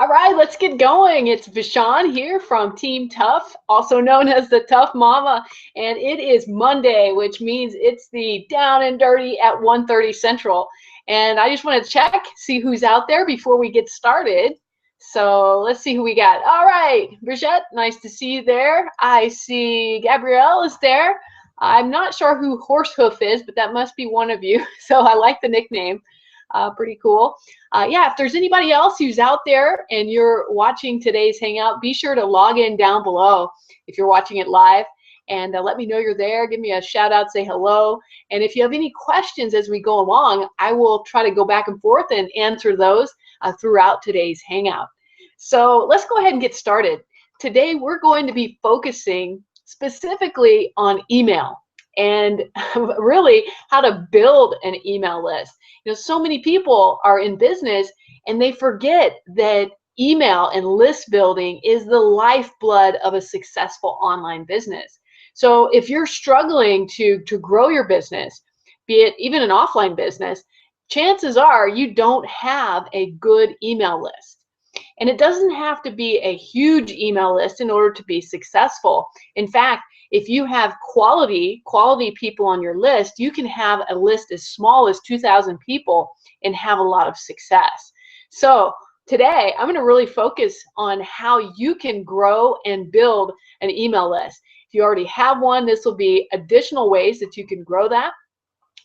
All right, let's get going. It's Vishan here from Team Tough, also known as the Tough Mama, and it is Monday, which means it's the Down and Dirty at 1:30 Central. And I just want to check, see who's out there before we get started. So let's see who we got. All right, Brigitte, nice to see you there. I see Gabrielle is there. I'm not sure who Horsehoof is, but that must be one of you. So I like the nickname. Pretty cool. Yeah, if there's anybody else who's out there and you're watching today's Hangout, be sure to log in down below if you're watching it live and let me know you're there. Give me a shout out, say hello. And if you have any questions as we go along, I will try to go back and forth and answer those throughout today's Hangout. So let's go ahead and get started. Today, we're going to be focusing specifically on email and really how to build an email list. So many people are in business and they forget that email and list building is the lifeblood of a successful online business. So if you're struggling to grow your business, be it even an offline business, chances are you don't have a good email list. And it doesn't have to be a huge email list in order to be successful. In fact, if you have quality people on your list, you can have a list as small as 2,000 people and have a lot of success. So today, I'm going to really focus on how you can grow and build an email list. If you already have one, this will be additional ways that you can grow that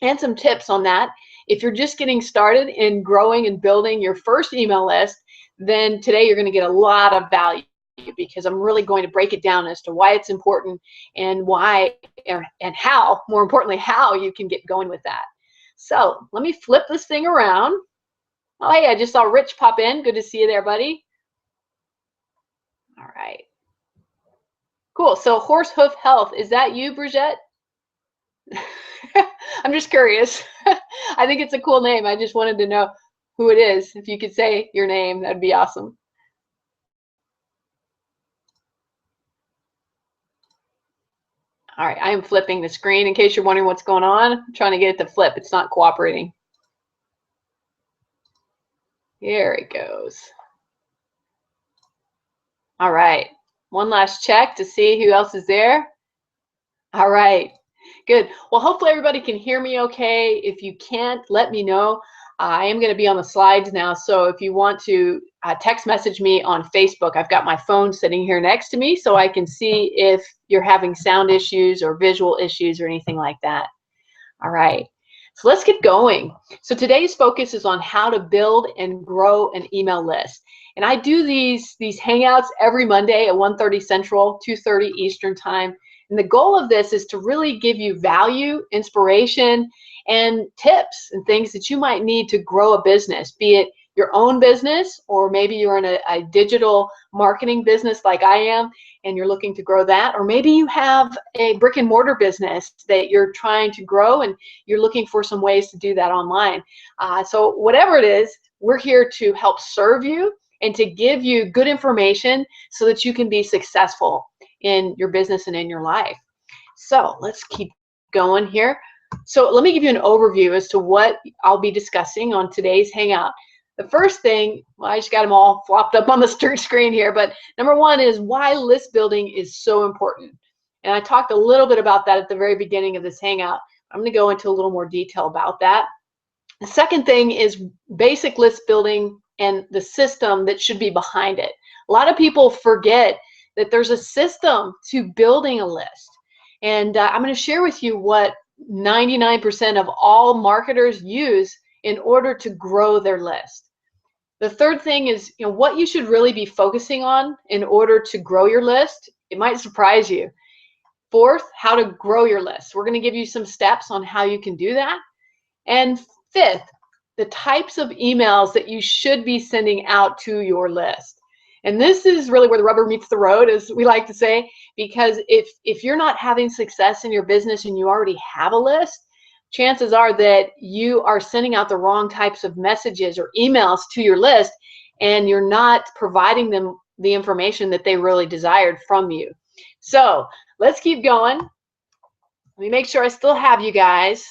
and some tips on that. If you're just getting started in growing and building your first email list, then today you're going to get a lot of value, because I'm really going to break it down as to why it's important and why and how, more importantly, how you can get going with that. So let me flip this thing around. Oh, hey, I just saw Rich pop in. Good to see you there, buddy. All right. Cool. So Horsehoof Health, is that you, Brigitte? I'm just curious. I think it's a cool name. I just wanted to know who it is. If you could say your name, that'd be awesome. All right, I am flipping the screen in case you're wondering what's going on. I'm trying to get it to flip. It's not cooperating. Here it goes. All right, one last check to see who else is there. All right, good. Well, hopefully everybody can hear me okay. If you can't, let me know. I am going to be on the slides now, so if you want to text message me on Facebook, I've got my phone sitting here next to me so I can see if you're having sound issues or visual issues or anything like that. All right, so let's get going. So today's focus is on how to build and grow an email list. And I do these Hangouts every Monday at 1:30 Central, 2:30 Eastern Time. And the goal of this is to really give you value, inspiration, and tips and things that you might need to grow a business, be it your own business, or maybe you're in a digital marketing business like I am, and you're looking to grow that, or maybe you have a brick and mortar business that you're trying to grow and you're looking for some ways to do that online. So whatever it is, we're here to help serve you and to give you good information so that you can be successful in your business and in your life. So let's keep going here. So let me give you an overview as to what I'll be discussing on today's Hangout. The first thing, well, I just got them all flopped up on the screen here, but number one is why list building is so important. And I talked a little bit about that at the very beginning of this Hangout. I'm going to go into a little more detail about that. The second thing is basic list building and the system that should be behind it. A lot of people forget that there's a system to building a list. And I'm going to share with you what 99% of all marketers use in order to grow their list. The third thing is, what you should really be focusing on in order to grow your list. It might surprise you. Fourth, how to grow your list. We're going to give you some steps on how you can do that. And fifth, the types of emails that you should be sending out to your list. And this is really where the rubber meets the road, as we like to say, because if you're not having success in your business and you already have a list, chances are that you are sending out the wrong types of messages or emails to your list, and you're not providing them the information that they really desired from you. So let's keep going. Let me make sure I still have you guys.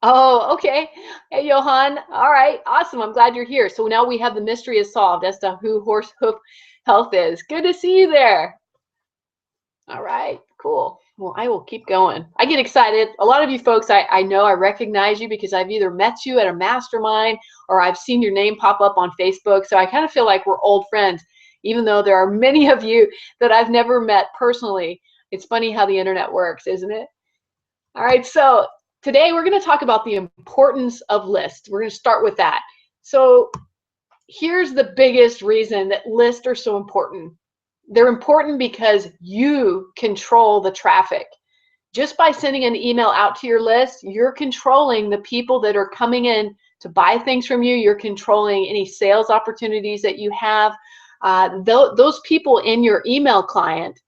Oh, okay. Hey, Johan. All right. Awesome. I'm glad you're here. So now we have the mystery is solved as to who Horse Hoof Health is. Good to see you there. All right. Cool. Well, I will keep going. I get excited. A lot of you folks, I know I recognize you because I've either met you at a mastermind or I've seen your name pop up on Facebook. So I kind of feel like we're old friends, even though there are many of you that I've never met personally. It's funny how the internet works, isn't it? All right, so today we're going to talk about the importance of lists. We're going to start with that. So here's the biggest reason that lists are so important. They're important because you control the traffic. Just by sending an email out to your list, you're controlling the people that are coming in to buy things from you. You're controlling any sales opportunities that you have. Those people in your email client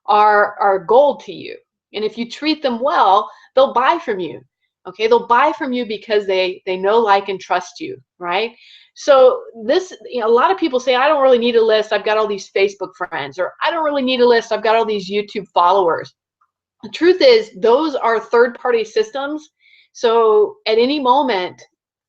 are gold to you. And if you treat them well, they'll buy from you. Okay, they'll buy from you because they know, like, and trust you, right? So this, a lot of people say, I don't really need a list. I've got all these Facebook friends, or I don't really need a list. I've got all these YouTube followers. The truth is, those are third-party systems. So at any moment,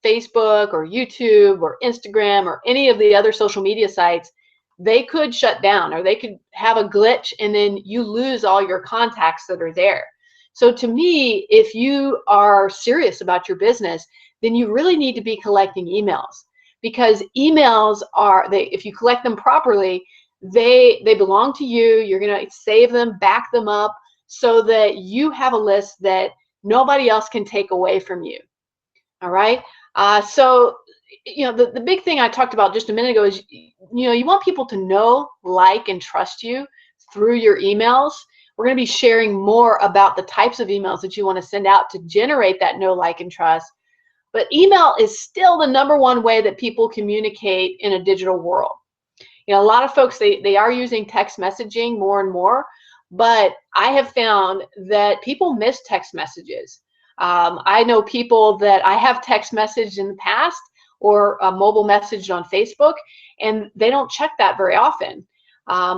Facebook or YouTube or Instagram or any of the other social media sites, they could shut down or they could have a glitch and then you lose all your contacts that are there. So to me, if you are serious about your business, then you really need to be collecting emails, because emails are, if you collect them properly, they belong to you. You're going to save them, back them up, so that you have a list that nobody else can take away from you. All right. So, the big thing I talked about just a minute ago is, you want people to know, like, and trust you through your emails. We're going to be sharing more about the types of emails that you want to send out to generate that know, like, and trust. But email is still the #1 way that people communicate in a digital world. A lot of folks, they are using text messaging more and more, but I have found that people miss text messages. I know people that I have text messaged in the past or mobile messaged on Facebook, and they don't check that very often,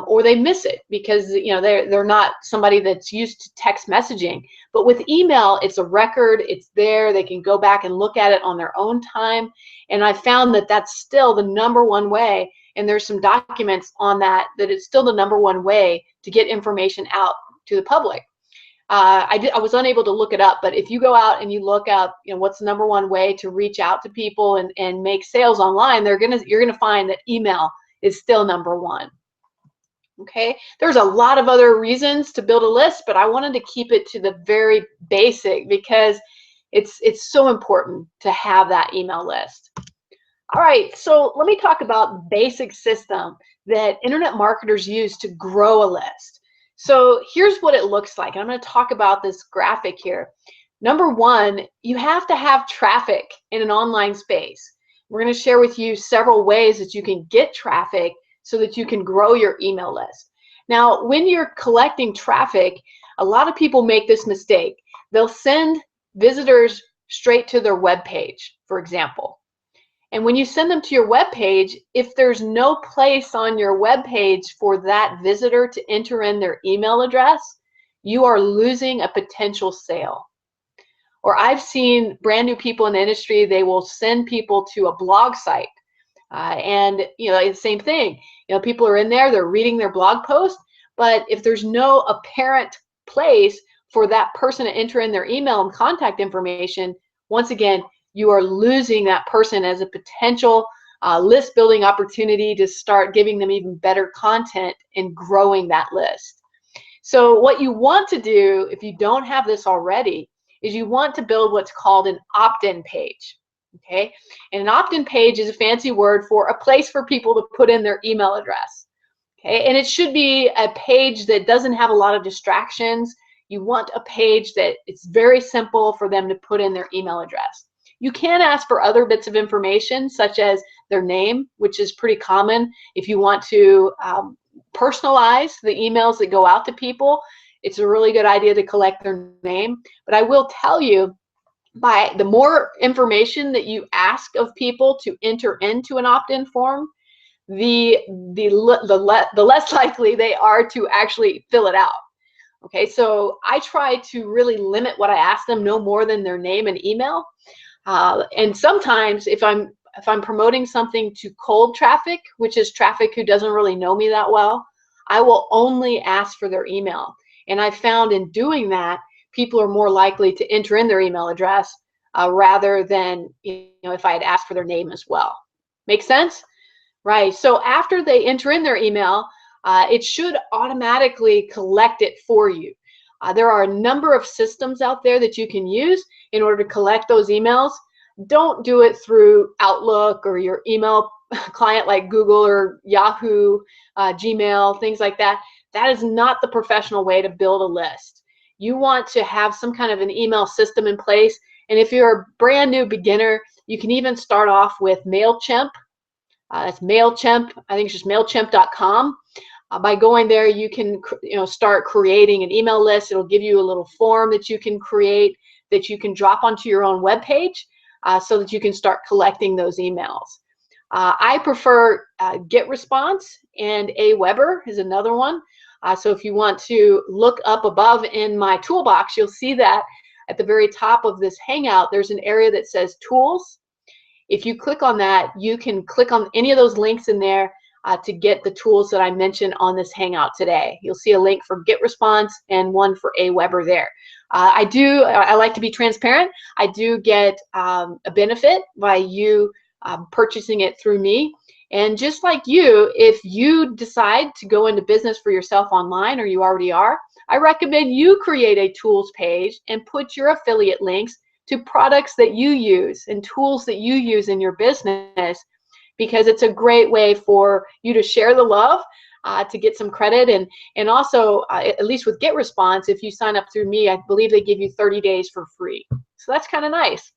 or they miss it because they're not somebody that's used to text messaging. But with email, it's a record. It's there. They can go back and look at it on their own time, and I found that that's still the #1 way. And there's some documents on that it's still the #1 way to get information out to the public. I was unable to look it up, but if you go out and you look up, what's the #1 way to reach out to people and make sales online, you're gonna find that email is still #1. Okay, there's a lot of other reasons to build a list, but I wanted to keep it to the very basic because it's so important to have that email list. All right, so let me talk about the basic system that internet marketers use to grow a list. So here's what it looks like. I'm going to talk about this graphic here. #1, you have to have traffic in an online space. We're going to share with you several ways that you can get traffic so that you can grow your email list. Now, when you're collecting traffic, a lot of people make this mistake. They'll send visitors straight to their web page, for example. And when you send them to your web page, if there's no place on your web page for that visitor to enter in their email address, you are losing a potential sale. Or I've seen brand new people in the industry, they will send people to a blog site. And it's the same thing. People are in there, they're reading their blog post, but if there's no apparent place for that person to enter in their email and contact information, once again, you are losing that person as a potential list building opportunity to start giving them even better content and growing that list. So what you want to do, if you don't have this already, is you want to build what's called an opt-in page. Okay, and an opt-in page is a fancy word for a place for people to put in their email address. Okay, and it should be a page that doesn't have a lot of distractions. You want a page that it's very simple for them to put in their email address. You can ask for other bits of information, such as their name, which is pretty common. If you want to personalize the emails that go out to people, it's a really good idea to collect their name. But I will tell you, by the more information that you ask of people to enter into an opt-in form, the less likely they are to actually fill it out. Okay, so I try to really limit what I ask them, no more than their name and email. And sometimes if I'm promoting something to cold traffic, which is traffic who doesn't really know me that well, I will only ask for their email. And I found in doing that, people are more likely to enter in their email address rather than if I had asked for their name as well. Make sense? Right. So after they enter in their email, it should automatically collect it for you. There are a number of systems out there that you can use in order to collect those emails. Don't do it through Outlook or your email client like Google or Yahoo, Gmail, things like that. That is not the professional way to build a list. You want to have some kind of an email system in place. And if you're a brand new beginner, you can even start off with MailChimp. That's MailChimp. I think it's just MailChimp.com. By going there, you can start creating an email list. It'll give you a little form that you can create that you can drop onto your own web page so that you can start collecting those emails. I prefer GetResponse, and Aweber is another one. So if you want to look up above in my toolbox, you'll see that at the very top of this Hangout, there's an area that says Tools. If you click on that, you can click on any of those links in there to get the tools that I mentioned on this Hangout today. You'll see a link for GetResponse and one for Aweber there. I like to be transparent. I do get a benefit by you purchasing it through me. And just like you, if you decide to go into business for yourself online, or you already are, I recommend you create a tools page and put your affiliate links to products that you use and tools that you use in your business, because it's a great way for you to share the love, to get some credit, and also at least with GetResponse, if you sign up through me, I believe they give you 30 days for free. So that's kind of nice.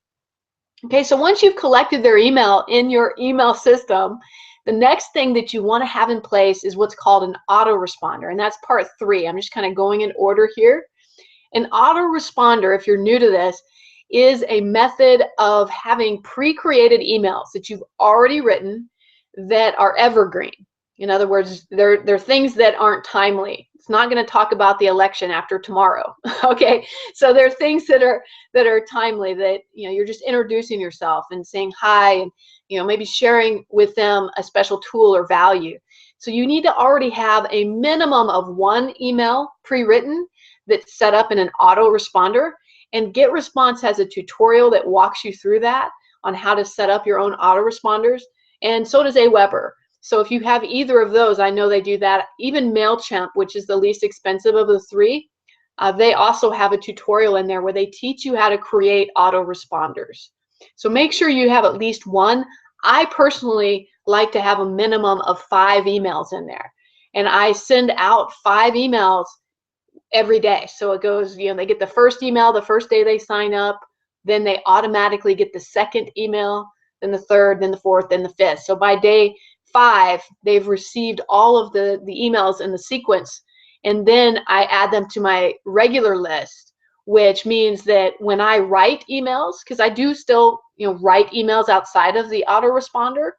Okay, so once you've collected their email in your email system, the next thing that you want to have in place is what's called an autoresponder, and that's part 3. I'm just kind of going in order here. An autoresponder, if you're new to this, is a method of having pre-created emails that you've already written that are evergreen. In other words, they're things that aren't timely. It's not going to talk about the election after tomorrow. Okay, so there are things that are timely, that you're just introducing yourself and saying hi, and maybe sharing with them a special tool or value. So you need to already have a minimum of 1 email pre-written that's set up in an autoresponder. And GetResponse has a tutorial that walks you through that on how to set up your own autoresponders, and so does Aweber. So if you have either of those, I know they do that. Even MailChimp, which is the least expensive of the 3, they also have a tutorial in there where they teach you how to create autoresponders. So make sure you have at least 1. I personally like to have a minimum of 5 emails in there, and I send out 5 emails every day. So it goes, they get the first email the first day they sign up, then they automatically get the second email, then the third, then the fourth, then the fifth. So by day 5, they've received all of the emails in the sequence, and then I add them to my regular list, which means that when I write emails, because I do still write emails outside of the autoresponder,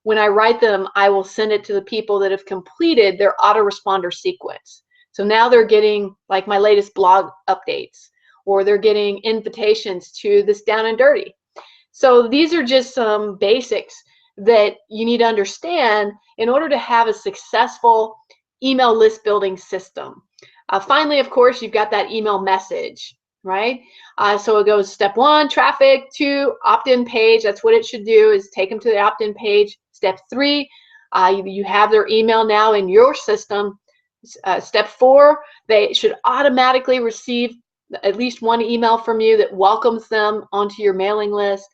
when I write them, I will send it to the people that have completed their autoresponder sequence. So now they're getting like my latest blog updates, or they're getting invitations to this Down and Dirty. So these are just some basics that you need to understand in order to have a successful email list building system. Finally, of course, you've got that email message, right? So it goes step 1, traffic, 2, opt-in page. That's what it should do, is take them to the opt-in page. Step 3, you have their email now in your system. Step 4, they should automatically receive at least 1 email from you that welcomes them onto your mailing list.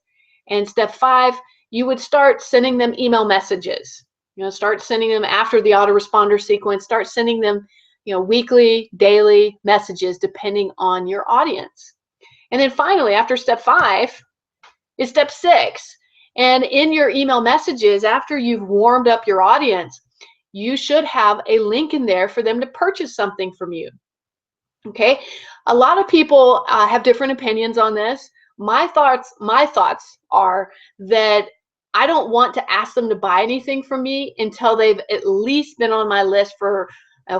And step 5, you would start sending them email messages. Start sending them after the autoresponder sequence. Start sending them, weekly, daily messages depending on your audience. And then finally, after step 5 is step 6. And in your email messages, after you've warmed up your audience, you should have a link in there for them to purchase something from you. Okay, a lot of people have different opinions on this. My thoughts are that I don't want to ask them to buy anything from me until they've at least been on my list for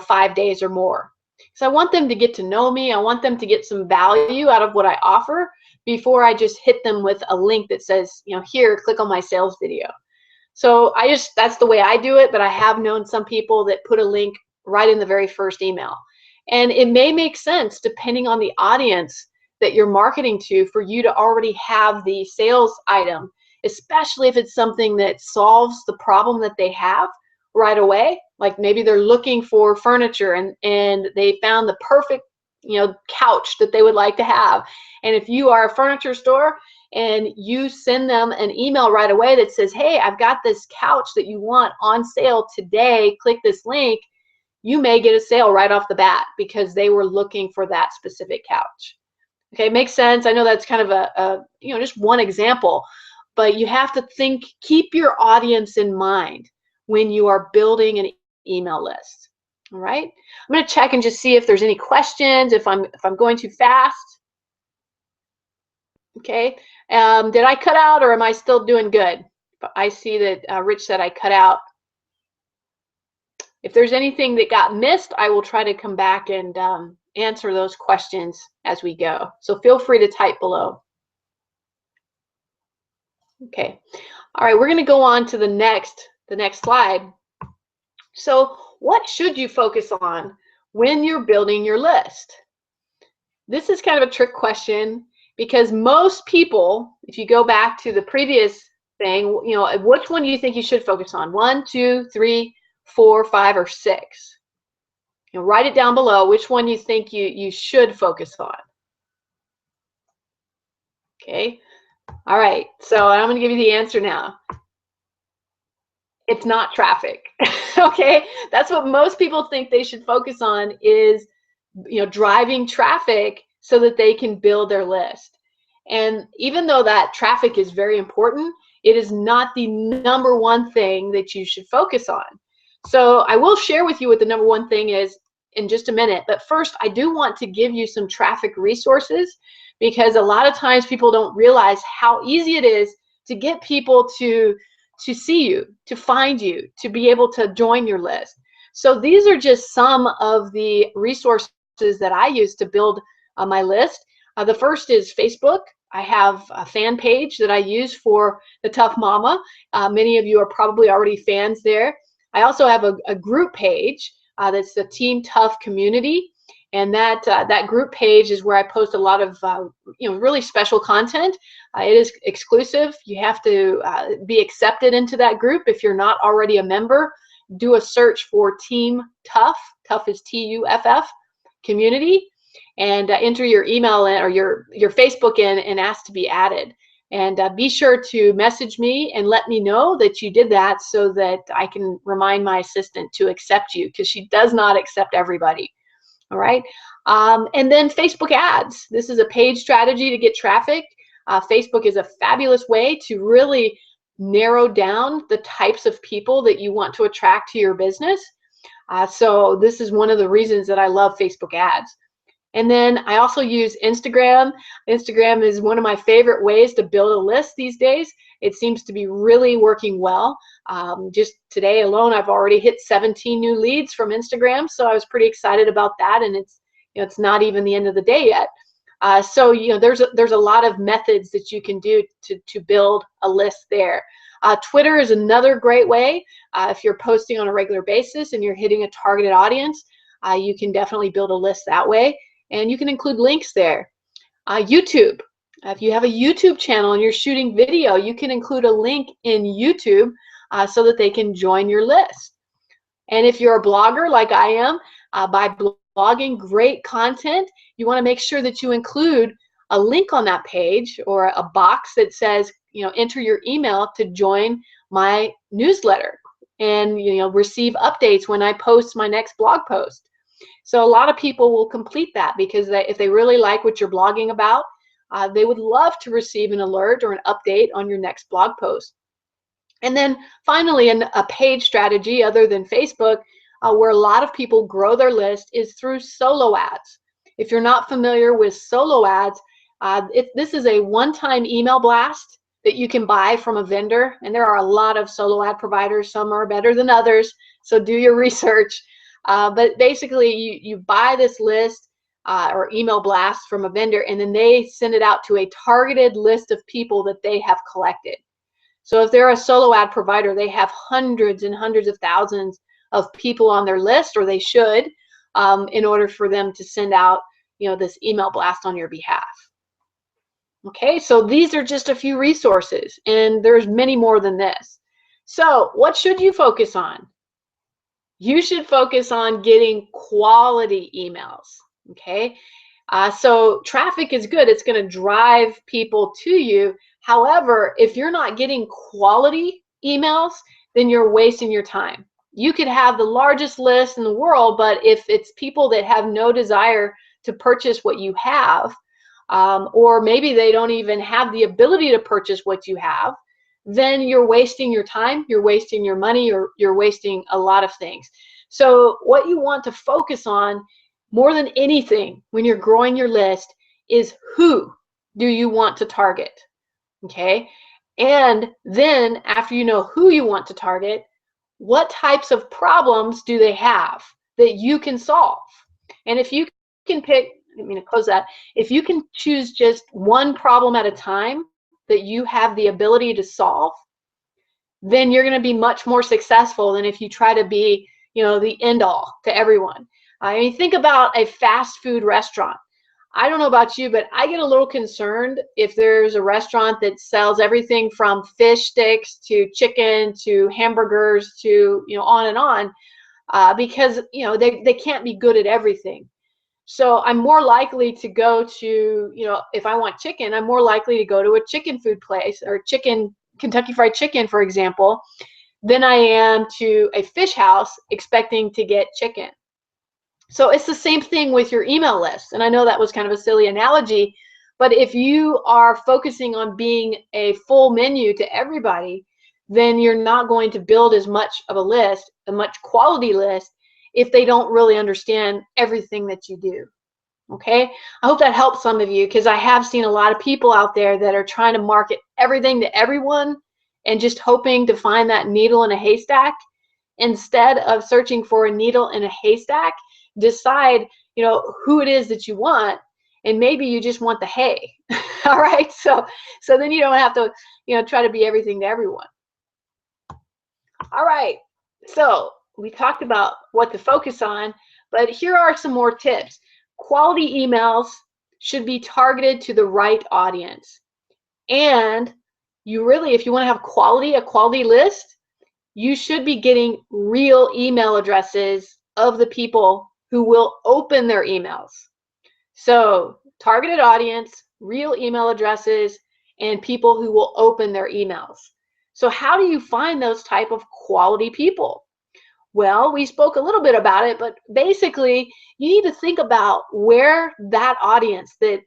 5 days or more. So I want them to get to know me. I want them to get some value out of what I offer before I just hit them with a link that says, here, click on my sales video. So that's the way I do it, but I have known some people that put a link right in the very first email. And it may make sense, depending on the audience that you're marketing to, for you to already have the sales item, especially if it's something that solves the problem that they have right away. Like maybe they're looking for furniture and they found the perfect couch that they would like to have. And if you are a furniture store and you send them an email right away that says, hey, I've got this couch that you want on sale today, click this link, you may get a sale right off the bat because they were looking for that specific couch. Okay, makes sense. I know that's kind of a just one example, but you have to keep your audience in mind when you are building an email list. All right, I'm going to check and just see if there's any questions, if I'm going too fast. Okay, did I cut out or am I still doing good? I see that Rich said I cut out. If there's anything that got missed, I will try to come back and answer those questions as we go. So feel free to type below. Okay, all right, we're going to go on to the next slide. So what should you focus on when you're building your list? This is kind of a trick question because most people, if you go back to the previous thing, which one do you think you should focus on? 1, 2, 3, 4, 5, or 6? Write it down below which one you think you should focus on. Okay. All right. So I'm going to give you the answer now. It's not traffic. Okay. That's what most people think they should focus on is, driving traffic so that they can build their list. And even though that traffic is very important, it is not the number one thing that you should focus on. So I will share with you what the number one thing is in just a minute. But first, I do want to give you some traffic resources because a lot of times people don't realize how easy it is to get people to see you, to find you, to be able to join your list. So these are just some of the resources that I use to build my list. The first is Facebook. I have a fan page that I use for the Tough Mama. Many of you are probably already fans there. I also have a group page that's the Team Tough community, and that group page is where I post a lot of really special content. It is exclusive. You have to be accepted into that group. If you're not already a member, do a search for Team Tough. Tough is T-U-F-F community, and enter your email in or your Facebook in and ask to be added. And be sure to message me and let me know that you did that so that I can remind my assistant to accept you because she does not accept everybody. All right. And then Facebook ads. This is a paid strategy to get traffic. Facebook is a fabulous way to really narrow down the types of people that you want to attract to your business. So this is one of the reasons that I love Facebook ads. And then I also use Instagram. Instagram is one of my favorite ways to build a list these days. It seems to be really working well. Just today alone, I've already hit 17 new leads from Instagram. So I was pretty excited about that. And it's not even the end of the day yet. So there's a lot of methods that you can do to build a list there. Twitter is another great way. If you're posting on a regular basis and you're hitting a targeted audience, you can definitely build a list that way. And you can include links there. YouTube. If you have a YouTube channel and you're shooting video, you can include a link in YouTube so that they can join your list. And if you're a blogger like I am, by blogging great content, you want to make sure that you include a link on that page or a box that says, enter your email to join my newsletter and receive updates when I post my next blog post. So a lot of people will complete that because if they really like what you're blogging about, they would love to receive an alert or an update on your next blog post. And then finally, a paid strategy other than Facebook, where a lot of people grow their list is through solo ads. If you're not familiar with solo ads, this is a one-time email blast that you can buy from a vendor. And there are a lot of solo ad providers. Some are better than others. So do your research. But basically, you buy this list or email blast from a vendor, and then they send it out to a targeted list of people that they have collected. So if they're a solo ad provider, they have hundreds and hundreds of thousands of people on their list, or they should, in order for them to send out, this email blast on your behalf. Okay, so these are just a few resources, and there's many more than this. So what should you focus on? You should focus on getting quality emails. Okay, so traffic is good. It's going to drive people to you. However, if you're not getting quality emails, then you're wasting your time. You could have the largest list in the world, but if it's people that have no desire to purchase what you have, or maybe they don't even have the ability to purchase what you have, then you're wasting your time, you're wasting your money, or you're wasting a lot of things. So what you want to focus on more than anything when you're growing your list is who do you want to target, okay? And then after you know who you want to target, what types of problems do they have that you can solve? And if you can pick, close that, if you can choose just one problem at a time that you have the ability to solve, then you're going to be much more successful than if you try to be, the end all to everyone. I mean, think about a fast food restaurant. I don't know about you, but I get a little concerned if there's a restaurant that sells everything from fish sticks to chicken to hamburgers to, on and on, because, they can't be good at everything. So I'm more likely to go to, if I want chicken, I'm more likely to go to a chicken food place or Kentucky Fried Chicken, for example, than I am to a fish house expecting to get chicken. So it's the same thing with your email list. And I know that was kind of a silly analogy, but if you are focusing on being a full menu to everybody, then you're not going to build as much of a list, a much quality list, if they don't really understand everything that you do. Okay, I hope that helps some of you, because I have seen a lot of people out there that are trying to market everything to everyone and just hoping to find that needle in a haystack. Instead of searching for a needle in a haystack, decide, who it is that you want, and maybe you just want the hay. All right, so then you don't have to, try to be everything to everyone. All right, so we talked about what to focus on, but here are some more tips. Quality emails should be targeted to the right audience. And you really, if you want to have a quality list, you should be getting real email addresses of the people who will open their emails. So targeted audience, real email addresses, and people who will open their emails. So how do you find those type of quality people? Well, we spoke a little bit about it, but basically you need to think about where that audience that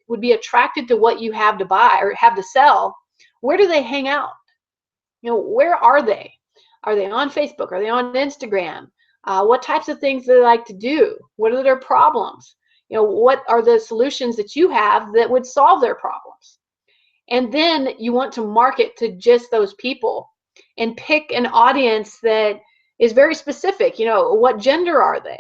would be attracted to what you have to buy or have to sell, where do they hang out? Where are they? Are they on Facebook? Are they on Instagram? What types of things do they like to do? What are their problems? What are the solutions that you have that would solve their problems? And then you want to market to just those people and pick an audience that is very specific. What gender are they?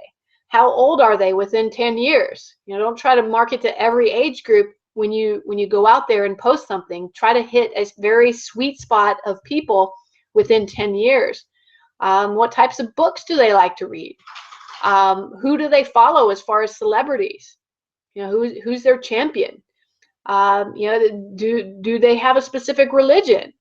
How old are they within 10 years? Don't try to market to every age group when you go out there and post something. Try to hit a very sweet spot of people within 10 years. What types of books do they like to read? Who do they follow as far as celebrities? Who's their champion? Do they have a specific religion?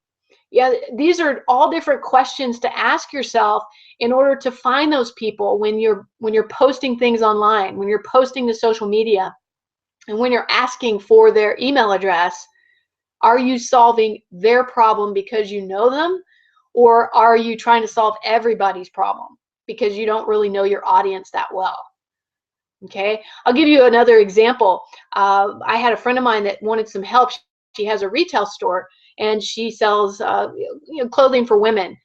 Yeah, these are all different questions to ask yourself in order to find those people when you're posting things online, when you're posting to social media, and when you're asking for their email address. Are you solving their problem because you know them, or are you trying to solve everybody's problem because you don't really know your audience that well? Okay, I'll give you another example. I had a friend of mine that wanted some help. She has a retail store and she sells clothing for women.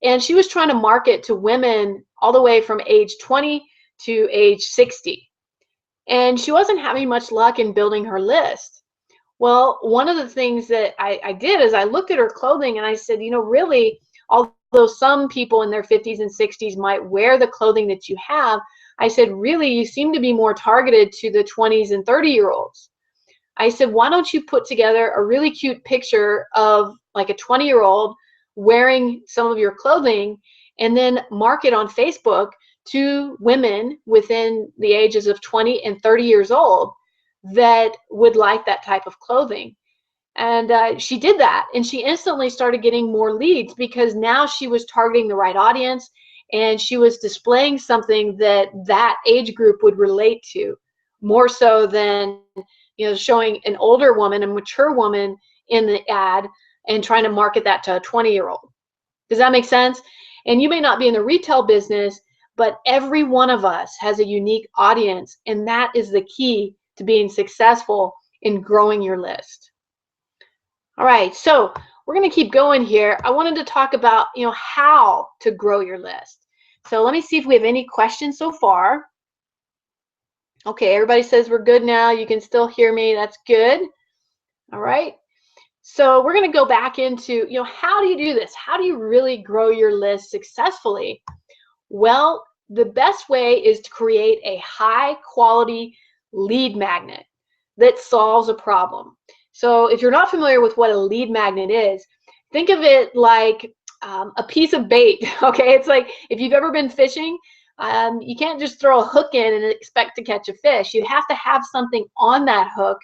And she was trying to market to women all the way from age 20 to age 60. And she wasn't having much luck in building her list. Well, one of the things that I did is I looked at her clothing and I said, really, although some people in their 50s and 60s might wear the clothing that you have, I said, really, you seem to be more targeted to the 20s and 30-year-olds. I said, why don't you put together a really cute picture of like a 20-year-old wearing some of your clothing and then mark it on Facebook to women within the ages of 20 and 30 years old that would like that type of clothing. And she did that, and she instantly started getting more leads because now she was targeting the right audience, and she was displaying something that that age group would relate to more so than, you know, showing an older woman, a mature woman in the ad and trying to market that to a 20-year-old. Does that make sense? And you may not be in the retail business, but every one of us has a unique audience, and that is the key to being successful in growing your list. All right, so we're going to keep going here. I wanted to talk about, you know, how to grow your list. So let me see if we have any questions so far. Okay, everybody says we're good now. You can still hear me. That's good. All right. So we're going to go back into, you know, how do you do this? How do you really grow your list successfully? Well, the best way is to create a high quality lead magnet that solves a problem. So if you're not familiar with what a lead magnet is, think of it like a piece of bait, okay? It's like if you've ever been fishing, you can't just throw a hook in and expect to catch a fish. You have to have something on that hook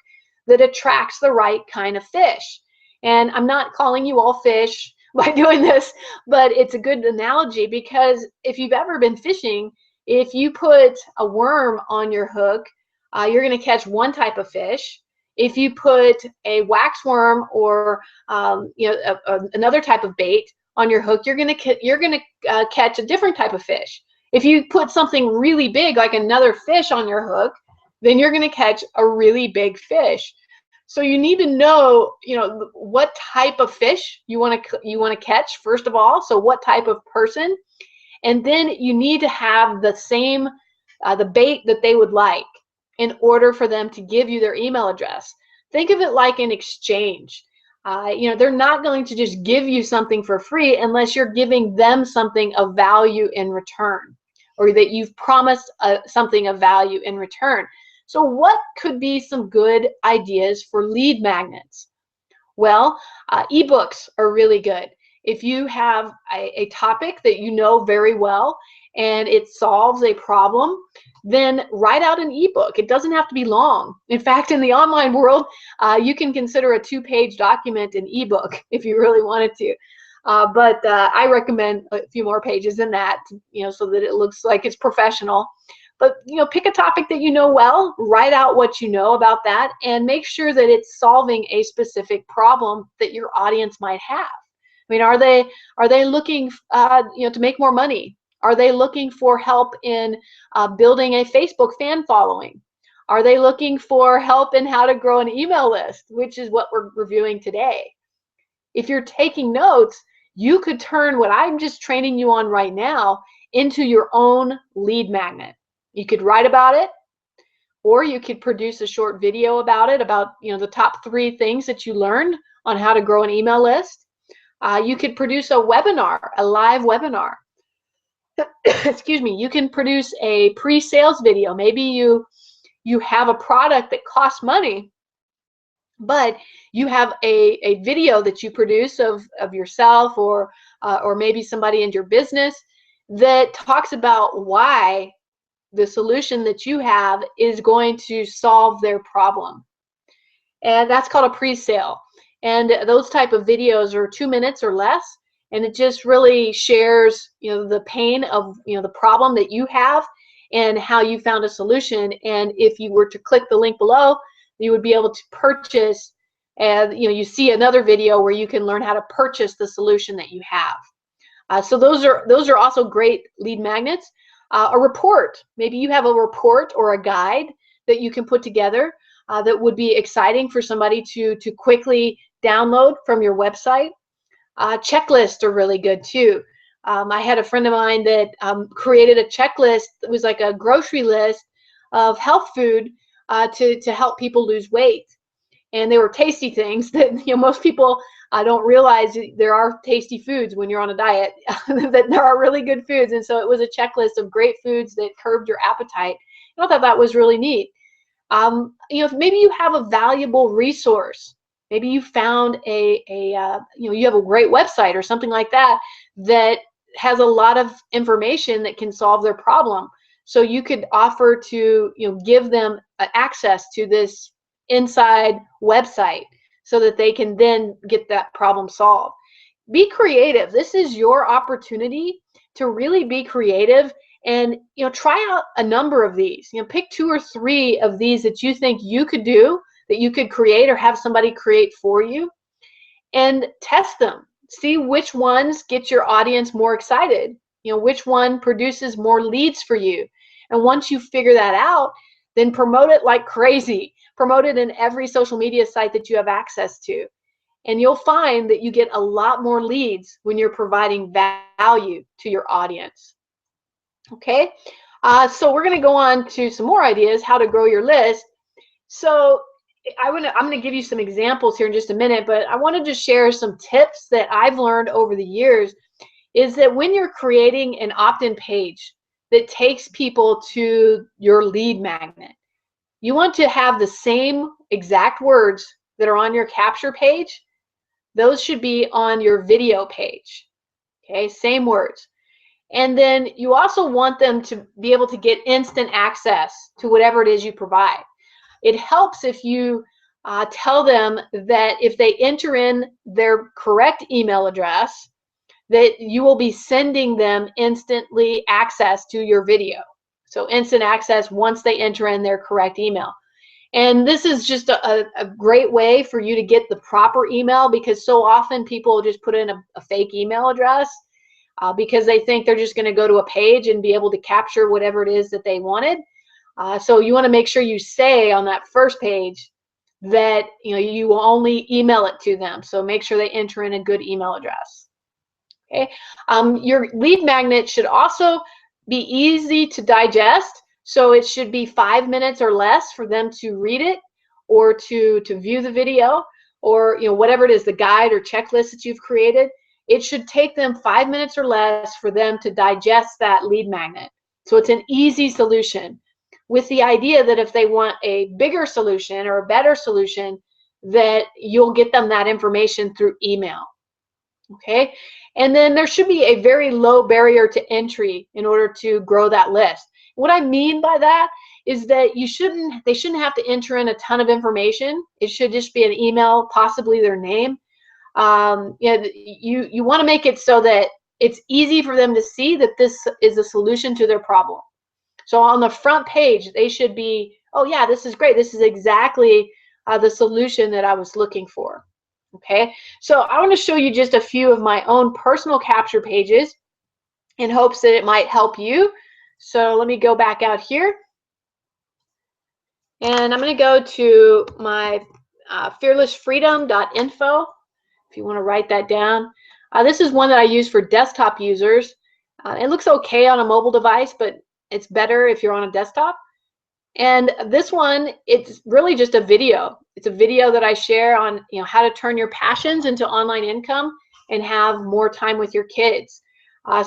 that attracts the right kind of fish. And I'm not calling you all fish by doing this, but it's a good analogy because if you've ever been fishing, if you put a worm on your hook, you're going to catch one type of fish. If you put a waxworm or you know, another type of bait on your hook, you're going to catch a different type of fish. If you put something really big like another fish on your hook, then you're going to catch a really big fish. So you need to know, you know, what type of fish you want to catch first of all. So what type of person, and then you need to have the same the bait that they would like in order for them to give you their email address. Think of it like an exchange. You know, they're not going to just give you something for free unless you're giving them something of value in return, or that you've promised something of value in return. So what could be some good ideas for lead magnets? Well, ebooks are really good. If you have a topic that you know very well and it solves a problem, then write out an ebook. It doesn't have to be long. In fact, in the online world, you can consider a 2-page document an ebook if you really wanted to. But I recommend a few more pages than that, you know, so that it looks like it's professional. But, you know, pick a topic that you know well, write out what you know about that, and make sure that it's solving a specific problem that your audience might have. I mean, are they looking, you know, to make more money? Are they looking for help in building a Facebook fan following? Are they looking for help in how to grow an email list, which is what we're reviewing today? If you're taking notes, you could turn what I'm just training you on right now into your own lead magnet. You could write about it, or you could produce a short video about it, about, you know, the top 3 things that you learned on how to grow an email list. You could produce a webinar, a live webinar. Excuse me. You can produce a pre-sales video. Maybe you have a product that costs money, but you have a video that you produce of yourself or maybe somebody in your business that talks about why the solution that you have is going to solve their problem. And that's called a pre-sale. And those type of videos are 2 minutes or less. And it just really shares, you know, the pain of, you know, the problem that you have and how you found a solution. And if you were to click the link below, you would be able to purchase, and, you know, you see another video where you can learn how to purchase the solution that you have. So those are also great lead magnets. A report, maybe you have a report or a guide that you can put together that would be exciting for somebody to quickly download from your website. Checklists are really good too. I had a friend of mine that created a checklist that was like a grocery list of health food to help people lose weight. And they were tasty things that, you know, most people don't realize there are tasty foods when you're on a diet, that there are really good foods. And so it was a checklist of great foods that curbed your appetite. And I thought that was really neat. Maybe you have a valuable resource. Maybe you found you have a great website or something like that that has a lot of information that can solve their problem. So you could offer to, give them access to this inside website so that they can then get that problem solved. Be creative. This is your opportunity to really be creative and try out a number of these. Pick 2 or 3 of these that you think you could do, that you could create or have somebody create for you, and test them. See which ones get your audience more excited, which one produces more leads for you. And once you figure that out, then promote it like crazy. Promote it in every social media site that you have access to. And you'll find that you get a lot more leads when you're providing value to your audience. Okay, so we're going to go on to some more ideas how to grow your list. So I'm going to give you some examples here in just a minute, but I wanted to share some tips that I've learned over the years. Is that when you're creating an opt-in page that takes people to your lead magnet, you want to have the same exact words that are on your capture page. Those should be on your video page. Okay, same words. And then you also want them to be able to get instant access to whatever it is you provide. It helps if you tell them that if they enter in their correct email address, that you will be sending them instantly access to your video. So instant access once they enter in their correct email. And this is just a great way for you to get the proper email, because so often people just put in a fake email address because they think they're just going to go to a page and be able to capture whatever it is that they wanted. So you want to make sure you say on that first page that you will only email it to them. So make sure they enter in a good email address. Okay. Your lead magnet should also be easy to digest. So it should be 5 minutes or less for them to read it or to view the video, or whatever it is, the guide or checklist that you've created. It should take them 5 minutes or less for them to digest that lead magnet. So it's an easy solution, with the idea that if they want a bigger solution or a better solution, that you'll get them that information through email. Okay, and then there should be a very low barrier to entry in order to grow that list. What I mean by that is that they shouldn't have to enter in a ton of information. It should just be an email, possibly their name. You want to make it so that it's easy for them to see that this is a solution to their problem. So on the front page, they should be, oh yeah, this is great. This is exactly the solution that I was looking for. Okay, so I want to show you just a few of my own personal capture pages in hopes that it might help you. So let me go back out here, and I'm going to go to my fearlessfreedom.info if you want to write that down. This is one that I use for desktop users. It looks okay on a mobile device, but it's better if you're on a desktop. And this one, it's really just a video. It's a video that I share on how to turn your passions into online income and have more time with your kids.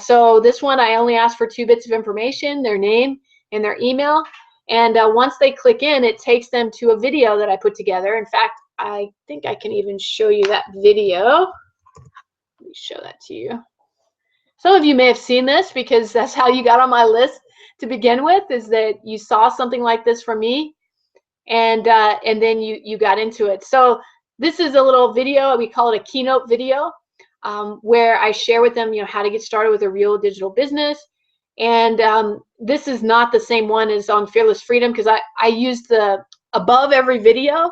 So this one, I only ask for 2 bits of information, their name and their email. And once they click in, it takes them to a video that I put together. In fact, I think I can even show you that video. Let me show that to you. Some of you may have seen this because that's how you got on my list to begin with, is that you saw something like this from me, and then you got into it. So this is a little video. We call it a keynote video, where I share with them how to get started with a real digital business. And this is not the same one as on Fearless Freedom, because I use the above every video.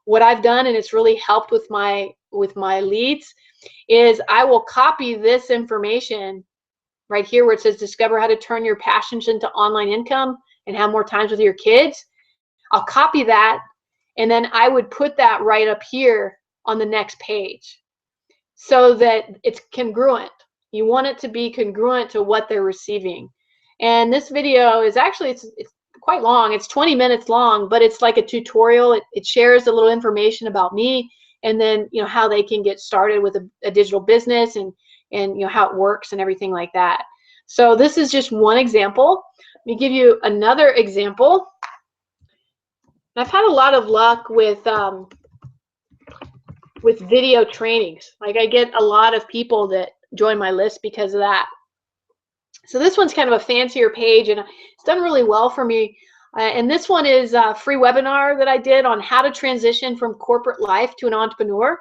What I've done, and it's really helped with my leads, is I will copy this information right here where it says discover how to turn your passions into online income and have more times with your kids. I'll copy that, and then I would put that right up here on the next page so that it's congruent. You want it to be congruent to what they're receiving. And this video is actually, it's quite long. It's 20 minutes long, but it's like a tutorial. It shares a little information about me. and then how they can get started with a digital business, and how it works and everything like that. So this is just one example. Let me give you another example. I've had a lot of luck with video trainings. Like, I get a lot of people that join my list because of that. So this one's kind of a fancier page, and it's done really well for me. And this one is a free webinar that I did on how to transition from corporate life to an entrepreneur.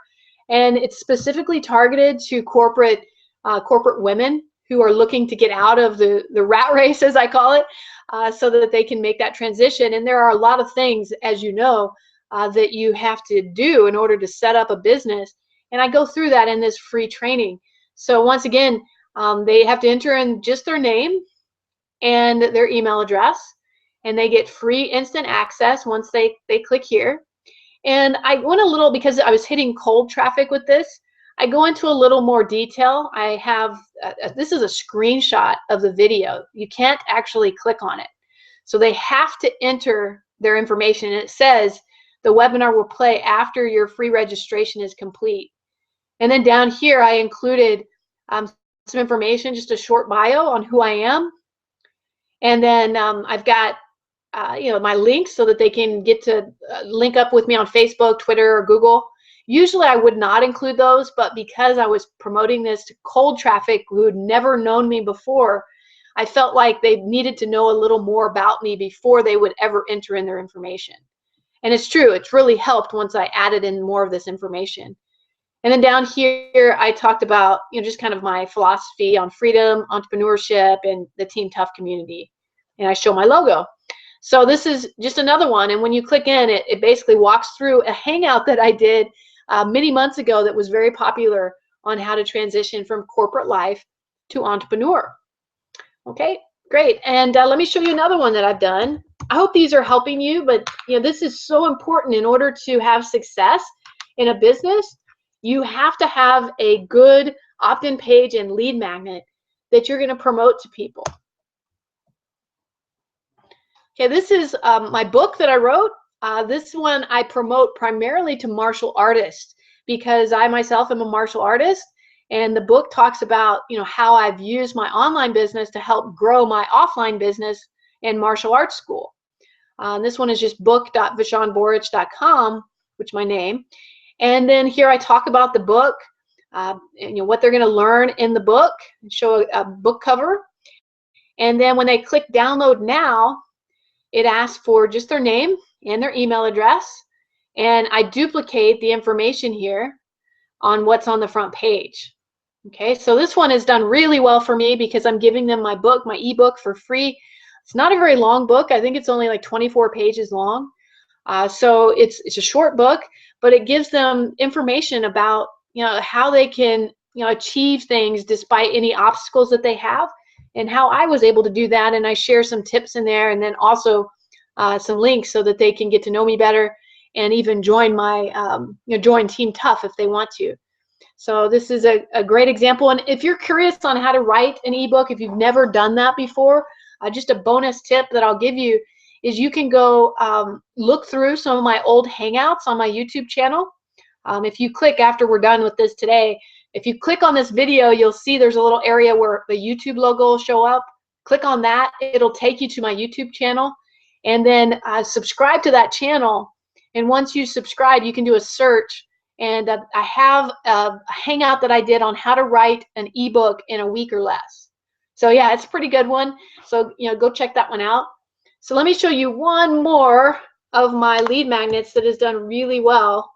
And it's specifically targeted to corporate women who are looking to get out of the rat race, as I call it, so that they can make that transition. And there are a lot of things, as you know, that you have to do in order to set up a business. And I go through that in this free training. So once again, they have to enter in just their name and their email address, and they get free instant access once they click here. And I went a little, because I was hitting cold traffic with this, I go into a little more detail. I have, this is a screenshot of the video. You can't actually click on it. So they have to enter their information. And it says the webinar will play after your free registration is complete. And then down here, I included some information, just a short bio on who I am. And then I've got my links so that they can get to link up with me on Facebook, Twitter, or Google. Usually I would not include those, but because I was promoting this to cold traffic who had never known me before, I felt like they needed to know a little more about me before they would ever enter in their information. And it's true, it's really helped once I added in more of this information. And then down here, I talked about just kind of my philosophy on freedom, entrepreneurship, and the Team Tough community. And I show my logo. So this is just another one. And when you click in, it basically walks through a hangout that I did many months ago that was very popular on how to transition from corporate life to entrepreneur. Okay, great. And let me show you another one that I've done. I hope these are helping you, but this is so important. In order to have success in a business, you have to have a good opt-in page and lead magnet that you're going to promote to people. Okay, this is my book that I wrote. This one I promote primarily to martial artists because I myself am a martial artist, and the book talks about how I've used my online business to help grow my offline business and martial arts school. This one is just book.vishanborich.com, which is my name. And then here I talk about the book, and what they're going to learn in the book, and show a book cover. And then when they click download now, it asks for just their name and their email address. And I duplicate the information here on what's on the front page. Okay, so this one has done really well for me because I'm giving them my book, my ebook, for free. It's not a very long book. I think it's only like 24 pages long. So it's a short book, but it gives them information about how they can achieve things despite any obstacles that they have, and how I was able to do that. And I share some tips in there, and then also some links so that they can get to know me better and even join my join Team Tough if they want to. So this is a great example. And if you're curious on how to write an ebook, if you've never done that before, just a bonus tip that I'll give you is you can go look through some of my old Hangouts on my YouTube channel. If you click after we're done with this today, if you click on this video, you'll see there's a little area where the YouTube logo will show up. Click on that. It'll take you to my YouTube channel. And then subscribe to that channel. And once you subscribe, you can do a search. And I have a Hangout that I did on how to write an ebook in a week or less. So yeah, it's a pretty good one. So go check that one out. So let me show you one more of my lead magnets that has done really well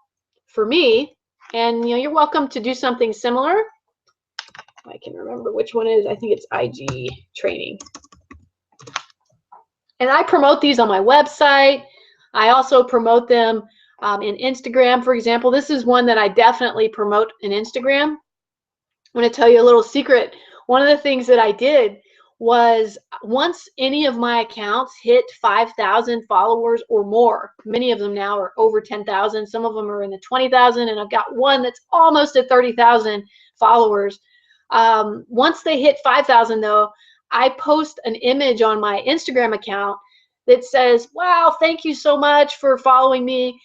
for me. And you're welcome to do something similar. I can remember which one it is. I think it's IG training. And I promote these on my website. I also promote them in Instagram, for example. This is one that I definitely promote in Instagram. I'm going to tell you a little secret. One of the things that I did was, once any of my accounts hit 5,000 followers or more, many of them now are over 10,000, some of them are in the 20,000, and I've got one that's almost at 30,000 followers. Once they hit 5,000 though, I post an image on my Instagram account that says, wow, thank you so much for following me.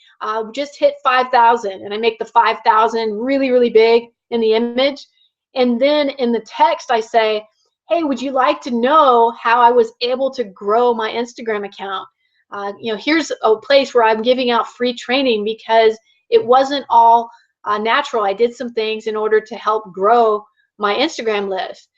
Just hit 5,000. And I make the 5,000 really, really big in the image. And then in the text, I say, hey, would you like to know how I was able to grow my Instagram account? Here's a place where I'm giving out free training because it wasn't all natural. I did some things in order to help grow my Instagram list.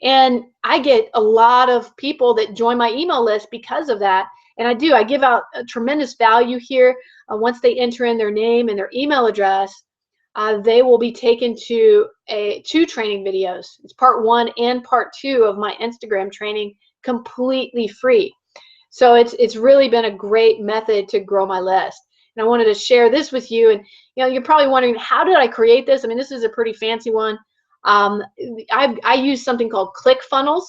And I get a lot of people that join my email list because of that. And I give out a tremendous value here. Once they enter in their name and their email address, they will be taken to two training videos. It's part 1 and part 2 of my Instagram training, completely free. So it's really been a great method to grow my list. And I wanted to share this with you. And you're probably wondering, how did I create this? I mean, this is a pretty fancy one. I use something called ClickFunnels.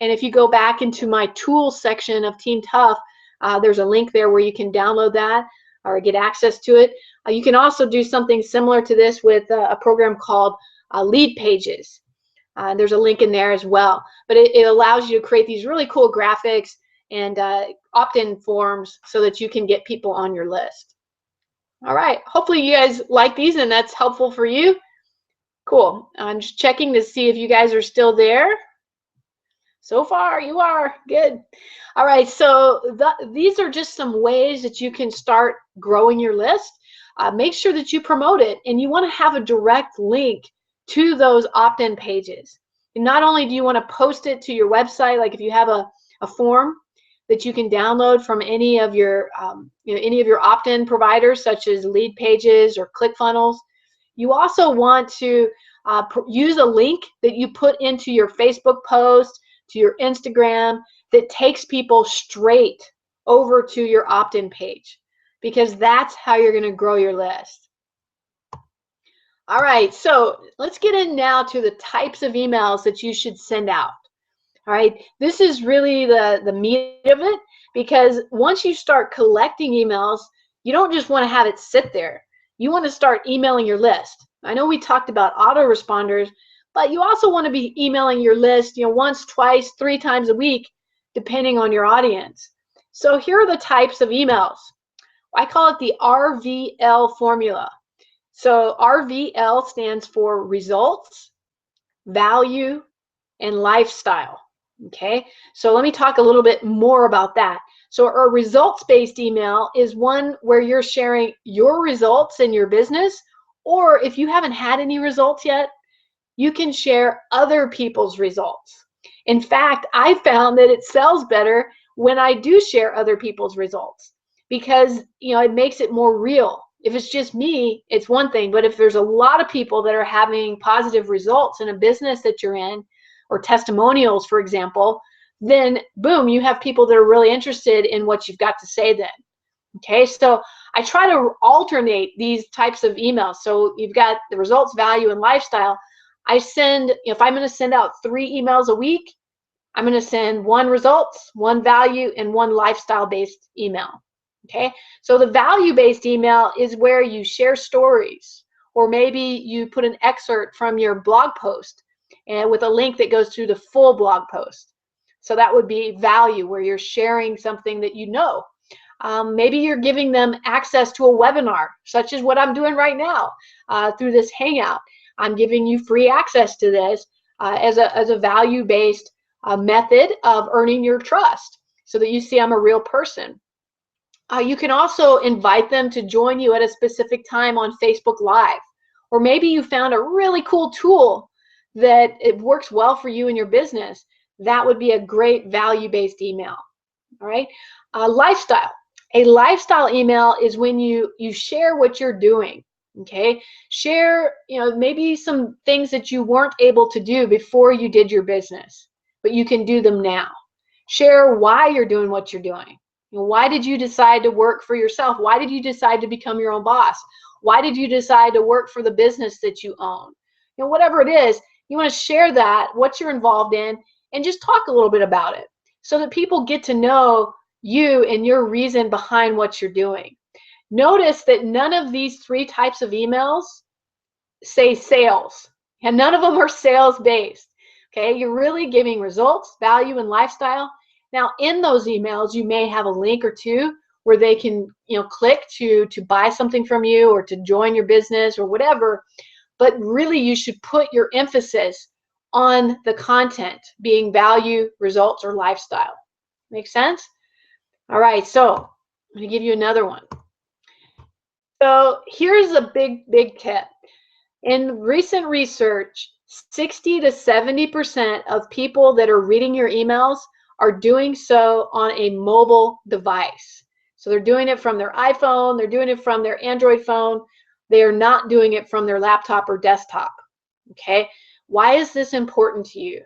And if you go back into my tools section of Team Tough, there's a link there where you can download that or get access to it. You can also do something similar to this with a program called Lead Pages. There's a link in there as well. But it allows you to create these really cool graphics and opt-in forms so that you can get people on your list. All right, hopefully you guys like these and that's helpful for you. Cool. I'm just checking to see if you guys are still there. So far, you are. Good. All right, so these are just some ways that you can start growing your list. Make sure that you promote it, and you want to have a direct link to those opt-in pages. And not only do you want to post it to your website, like if you have a form that you can download from any of your opt-in providers, such as Lead Pages or ClickFunnels. You also want to use a link that you put into your Facebook post, to your Instagram, that takes people straight over to your opt-in page, because that's how you're going to grow your list. All right, so let's get in now to the types of emails that you should send out. All right, this is really the meat of it, because once you start collecting emails, you don't just want to have it sit there. You want to start emailing your list. I know we talked about autoresponders, but you also want to be emailing your list, once, twice, 3 times a week, depending on your audience. So here are the types of emails. I call it the RVL formula. So RVL stands for results, value, and lifestyle. Okay, so let me talk a little bit more about that. So a results-based email is one where you're sharing your results in your business, or if you haven't had any results yet, you can share other people's results. In fact, I found that it sells better when I do share other people's results, because it makes it more real. If it's just me, it's one thing, but if there's a lot of people that are having positive results in a business that you're in, or testimonials, for example, then boom, you have people that are really interested in what you've got to say then. Okay, so I try to alternate these types of emails. So you've got the results, value, and lifestyle. I send, if I'm going to send out 3 emails a week, I'm going to send 1 results, 1 value, and 1 lifestyle-based email. Okay, so the value-based email is where you share stories, or maybe you put an excerpt from your blog post and with a link that goes to the full blog post. So that would be value, where you're sharing something that you know. Maybe you're giving them access to a webinar, such as what I'm doing right now through this Hangout. I'm giving you free access to this as a value-based method of earning your trust, so that you see I'm a real person. You can also invite them to join you at a specific time on Facebook Live. Or maybe you found a really cool tool that it works well for you in your business. That would be a great value-based email. All right. Lifestyle. A lifestyle email is when you share what you're doing. Okay. Share, maybe some things that you weren't able to do before you did your business, but you can do them now. Share why you're doing what you're doing. Why did you decide to work for yourself? Why did you decide to become your own boss? Why did you decide to work for the business that you own? Whatever it is, you want to share that, what you're involved in, and just talk a little bit about it so that people get to know you and your reason behind what you're doing. Notice that none of these 3 types of emails say sales, and none of them are sales based. Okay, you're really giving results, value, and lifestyle, Now, in those emails, you may have a link or two where they can, click to buy something from you or to join your business or whatever. But really, you should put your emphasis on the content being value, results, or lifestyle. Make sense? All right, so I'm going to give you another one. So here's a big tip. In recent research, 60 to 70% of people that are reading your emails are doing so on a mobile device. So they're doing it from their iPhone, they're doing it from their Android phone. They are not doing it from their laptop or desktop. Okay? Why is this important to you?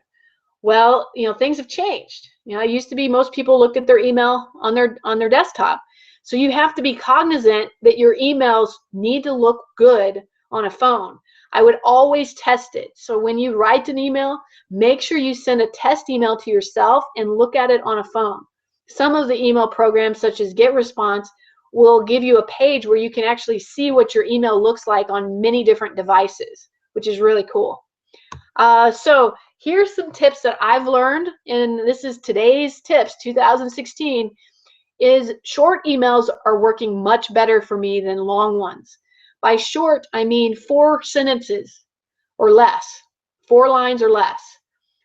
Well, things have changed. It used to be most people looked at their email on their desktop. So you have to be cognizant that your emails need to look good on a phone. I would always test it. So when you write an email, make sure you send a test email to yourself and look at it on a phone. Some of the email programs, such as GetResponse, will give you a page where you can actually see what your email looks like on many different devices, which is really cool. So here's some tips that I've learned, and this is today's tips, 2016, is short emails are working much better for me than long ones. By short, I mean 4 sentences or less, 4 lines or less.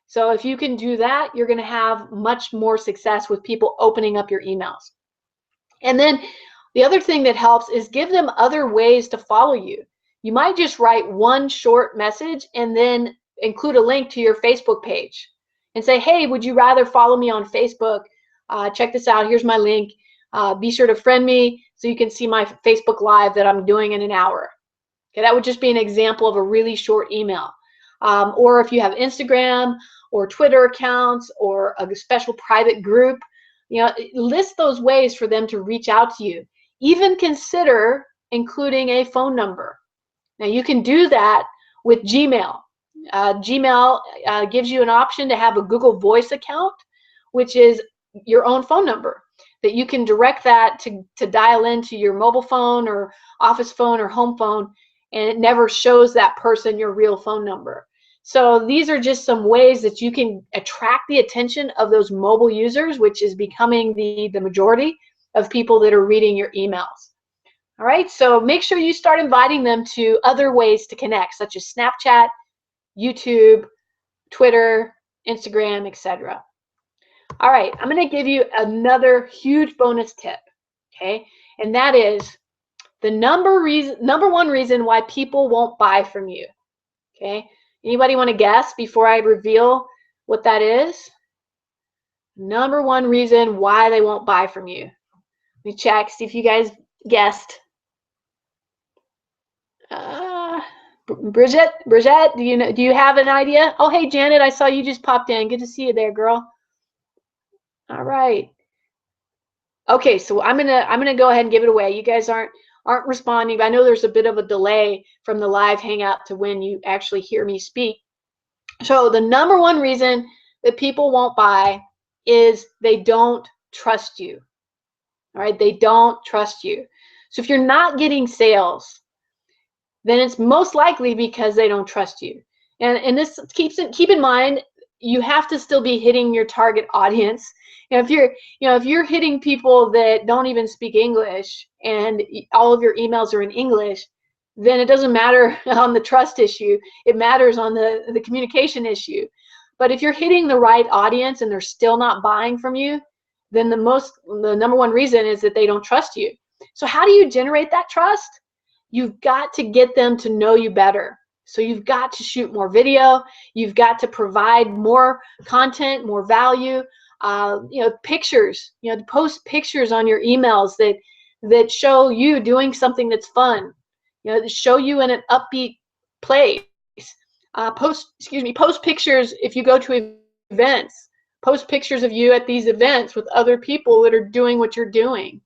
So if you can do that, you're going to have much more success with people opening up your emails. And then the other thing that helps is give them other ways to follow you. You might just write one short message and then include a link to your Facebook page and say, hey, would you rather follow me on Facebook? Check this out. Here's my link. Be sure to friend me so you can see my Facebook Live that I'm doing in an hour. Okay, that would just be an example of a really short email. Or if you have Instagram or Twitter accounts or a special private group, list those ways for them to reach out to you. Even consider including a phone number. Now you can do that with Gmail. Gmail gives you an option to have a Google Voice account, which is your own phone number that you can direct that to dial into your mobile phone or office phone or home phone, and it never shows that person your real phone number. So these are just some ways that you can attract the attention of those mobile users, which is becoming the majority of people that are reading your emails. All right, so make sure you start inviting them to other ways to connect, such as Snapchat, YouTube, Twitter, Instagram, etc. All right, I'm going to give you another huge bonus tip, okay? And that is the number one reason why people won't buy from you, okay? Anybody want to guess before I reveal what that is? Number one reason why they won't buy from you. Let me check, see if you guys guessed. Bridget, do you have an idea? Oh, hey, Janet, I saw you just popped in. Good to see you there, girl. All right. Okay, so I'm gonna go ahead and give it away. You guys aren't responding, but I know there's a bit of a delay from the live hangout to when you actually hear me speak. So the number one reason that people won't buy is they don't trust you. All right, they don't trust you. So if you're not getting sales, then it's most likely because they don't trust you. And this keep in mind, you have to still be hitting your target audience. If you're hitting people that don't even speak English and all of your emails are in English, then it doesn't matter on the trust issue. It matters on the communication issue. But if you're hitting the right audience and they're still not buying from you, then the number one reason is that they don't trust you. So how do you generate that trust? You've got to get them to know you better. So you've got to shoot more video. You've got to provide more content, more value. Pictures. Post pictures on your emails that show you doing something that's fun. That show you in an upbeat place. Post pictures if you go to events. Post pictures of you at these events with other people that are doing what you're doing.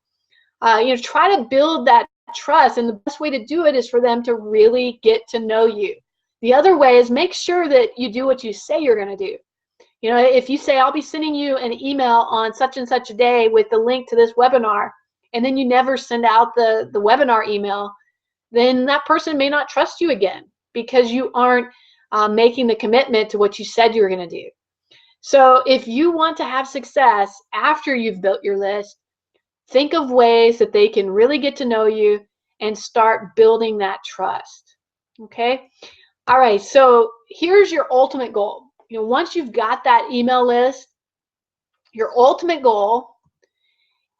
Try to build that trust, and the best way to do it is for them to really get to know you. The other way is make sure that you do what you say you're going to do. If you say, I'll be sending you an email on such and such a day with the link to this webinar, and then you never send out the webinar email, then that person may not trust you again because you aren't making the commitment to what you said you were going to do. So if you want to have success after you've built your list, think of ways that they can really get to know you and start building that trust. Okay? All right, so here's your ultimate goal. Once you've got that email list, your ultimate goal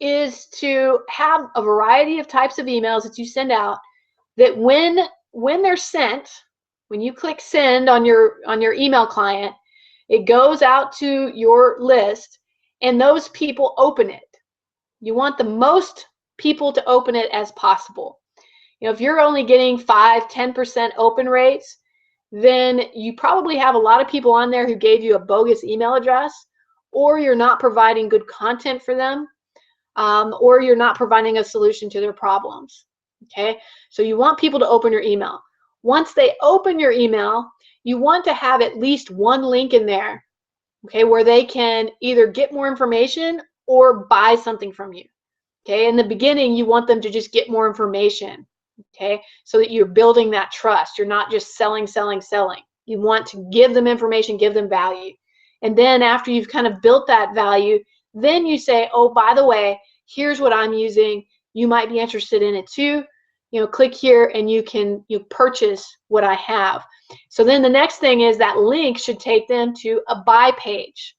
is to have a variety of types of emails that you send out that when they're sent, when you click send on your email client, it goes out to your list and those people open it. You want the most people to open it as possible. If you're only getting 5-10% open rates, then you probably have a lot of people on there who gave you a bogus email address, or you're not providing good content for them, or you're not providing a solution to their problems. Okay, so you want people to open your email. Once they open your email, you want to have at least one link in there, okay, where they can either get more information or buy something from you. Okay, in the beginning, you want them to just get more information, okay, so that you're building that trust. You're not just selling. You want to give them information, give them value. And then after you've kind of built that value, then you say, oh, by the way, here's what I'm using. You might be interested in it too. Click here and you can purchase what I have. So then the next thing is that link should take them to a buy page.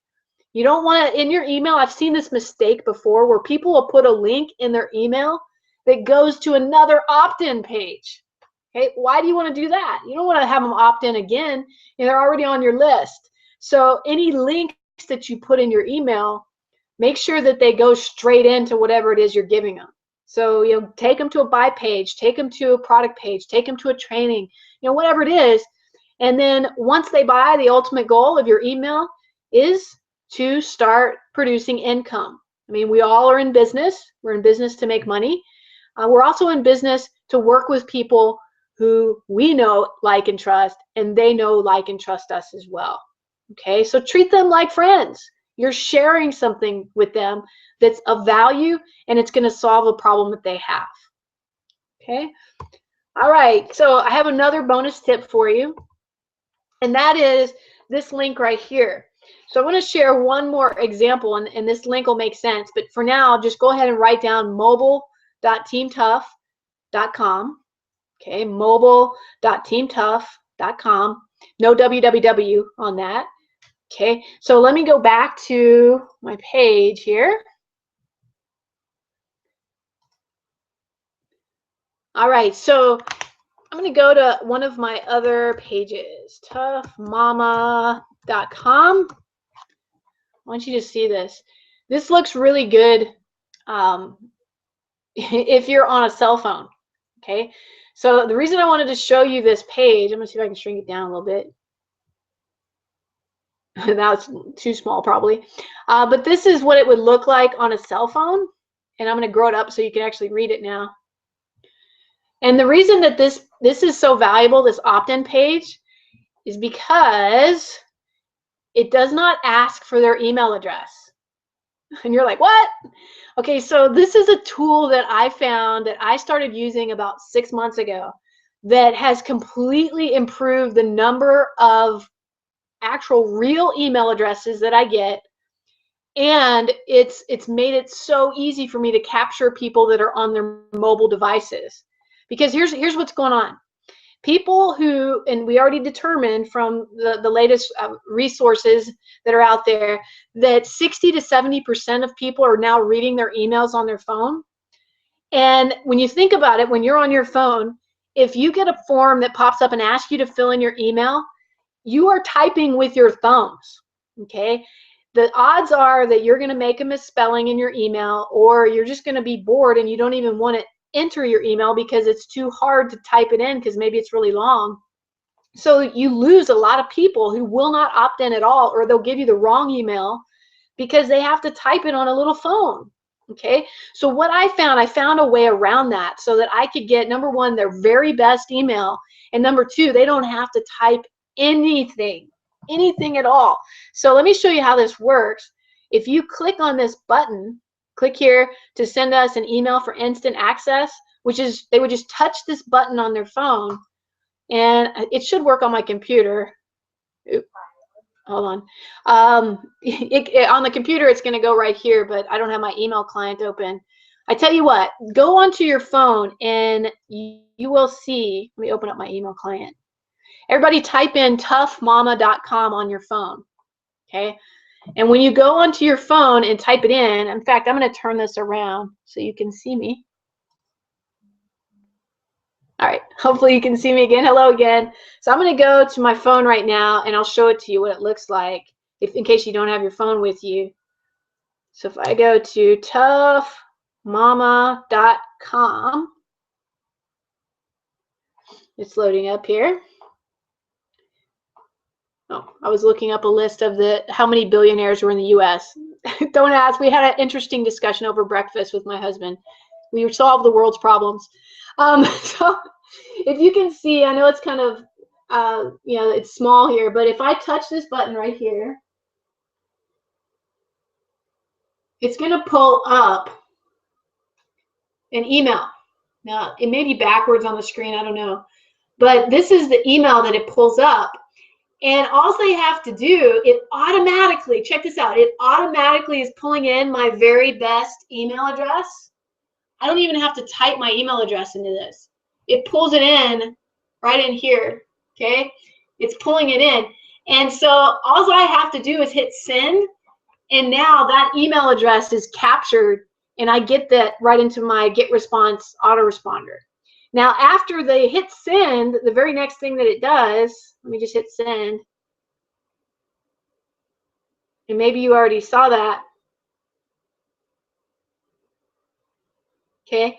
You don't want to, in your email, I've seen this mistake before where people will put a link in their email that goes to another opt-in page. Okay, why do you want to do that? You don't want to have them opt in again. They're already on your list. So any links that you put in your email, make sure that they go straight into whatever it is you're giving them. So take them to a buy page, take them to a product page, take them to a training, whatever it is. And then once they buy, the ultimate goal of your email is to start producing income. I mean, we all are in business. We're in business to make money. We're also in business to work with people who we know, like, and trust, and they know, like, and trust us as well. Okay, so treat them like friends. You're sharing something with them that's of value, and it's going to solve a problem that they have. Okay, all right, so I have another bonus tip for you, and that is this link right here. So I want to share one more example, and this link will make sense. But for now, just go ahead and write down mobile.teamtough.com. Okay, mobile.teamtough.com. No www on that. Okay, so let me go back to my page here. All right, so I'm going to go to one of my other pages, toughmama.com. I want you to see this. This looks really good if you're on a cell phone, okay? So the reason I wanted to show you this page, I'm going to see if I can shrink it down a little bit. Now it's too small probably. But this is what it would look like on a cell phone. And I'm going to grow it up so you can actually read it now. And the reason that this is so valuable, this opt-in page, is because it does not ask for their email address. And you're like, what? Okay, so this is a tool that I found that I started using about 6 months ago that has completely improved the number of actual real email addresses that I get, and it's made it so easy for me to capture people that are on their mobile devices. Because here's what's going on. People who, and we already determined from the latest resources that are out there, that 60 to 70% of people are now reading their emails on their phone. And when you think about it, when you're on your phone, if you get a form that pops up and asks you to fill in your email, you are typing with your thumbs, okay? The odds are that you're going to make a misspelling in your email, or you're just going to be bored and you don't even want to enter your email because it's too hard to type it in because maybe it's really long. So you lose a lot of people who will not opt in at all, or they'll give you the wrong email because they have to type it on a little phone. Okay, so what I found a way around that so that I could get, number one, their very best email, and number two, they don't have to type anything at all. So let me show you how this works. If you click on this button, click here to send us an email for instant access, which is, they would just touch this button on their phone, and it should work on my computer. hold on. On the computer, it's going to go right here, but I don't have my email client open. I tell you what, go onto your phone and you will see. Let me open up my email client. Everybody type in toughmama.com on your phone, okay? And when you go onto your phone and type it in fact, I'm going to turn this around so you can see me. All right, hopefully you can see me again. Hello again. So I'm going to go to my phone right now, and I'll show it to you what it looks like, in case you don't have your phone with you. So if I go to toughmama.com, it's loading up here. Oh, I was looking up a list of how many billionaires were in the U.S. Don't ask. We had an interesting discussion over breakfast with my husband. We solved the world's problems. So if you can see, I know it's kind of, it's small here, but if I touch this button right here, it's going to pull up an email. Now, it may be backwards on the screen, I don't know. But this is the email that it pulls up. And all they have to do, it automatically, check this out, it automatically is pulling in my very best email address. I don't even have to type my email address into this. It pulls it in right in here, okay? It's pulling it in. And so all I have to do is hit send, and now that email address is captured, and I get that right into my get response autoresponder. Now, after they hit send, the very next thing that it does, let me just hit send. And maybe you already saw that. Okay.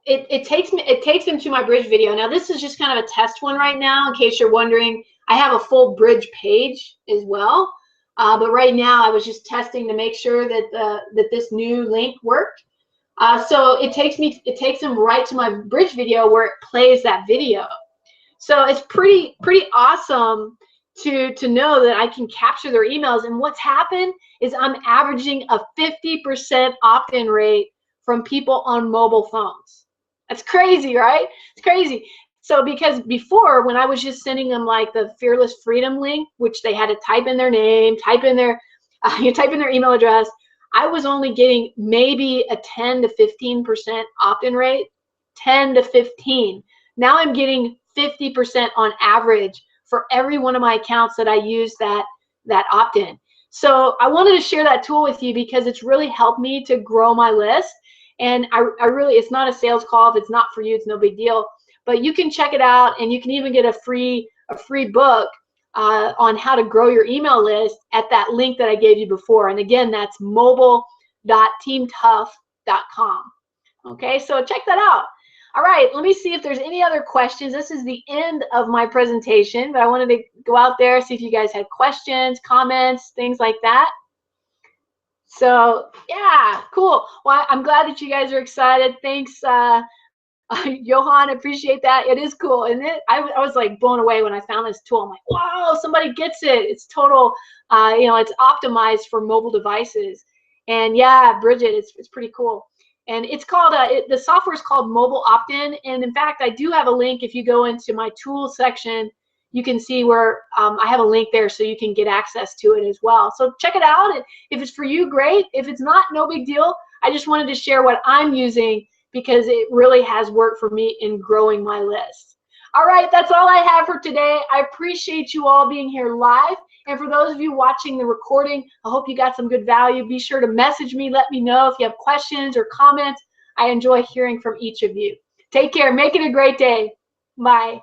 It takes them to my bridge video. Now, this is just kind of a test one right now, in case you're wondering. I have a full bridge page as well. But right now, I was just testing to make sure that this new link worked. So it takes them right to my bridge video where it plays that video. So it's pretty awesome to know that I can capture their emails. And what's happened is I'm averaging a 50% opt-in rate from people on mobile phones. That's crazy, right? It's crazy. So because before, when I was just sending them like the Fearless Freedom link, which they had to type in their name, type in their email address, I was only getting maybe a 10 to 15% opt-in rate, 10 to 15. Now I'm getting 50% on average for every one of my accounts that I use that opt-in. So I wanted to share that tool with you because it's really helped me to grow my list. And I really, it's not a sales call. If it's not for you, it's no big deal. But you can check it out, and you can even get a free book on how to grow your email list at that link that I gave you before. And again, that's mobile.teamtough.com. Okay, so check that out. All right, let me see if there's any other questions. This is the end of my presentation, but I wanted to go out there, see if you guys had questions, comments, things like that. So yeah, cool. Well, I'm glad that you guys are excited. Thanks, Johan, appreciate that. It is cool, isn't it? I was like blown away when I found this tool. I'm like, wow, somebody gets it. It's total, it's optimized for mobile devices. And yeah, Bridget, it's pretty cool. And it's called, the software is called Mobile Opt-in. And in fact, I do have a link. If you go into my tools section, you can see where I have a link there so you can get access to it as well. So check it out. If it's for you, great. If it's not, no big deal. I just wanted to share what I'm using because it really has worked for me in growing my list. All right, that's all I have for today. I appreciate you all being here live. And for those of you watching the recording, I hope you got some good value. Be sure to message me. Let me know if you have questions or comments. I enjoy hearing from each of you. Take care. Make it a great day. Bye.